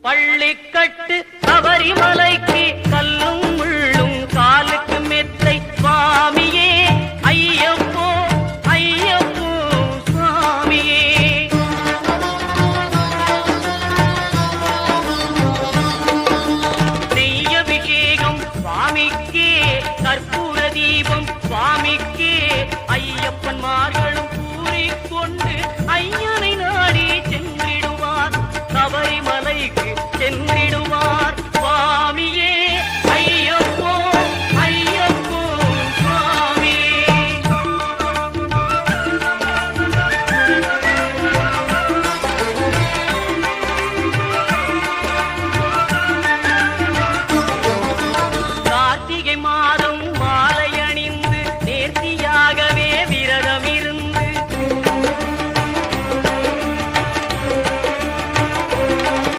பள்ளிக்கட்டு சபரிமலைக்கு கல்லும் முள்ளும் காலுக்கு மெத்தை சுவாமியே ஐயப்போ ஐயப்போ சுவாமியே. நெய்யபிஷேகம் சுவாமிக்கே கற்பூர தீபம் சுவாமிக்கே ஐயப்பன்மார்களும் கூறிக்கொண்டு ஐயனை நாடி சென்றிடுவார் சபரிமலைக்கு சென்று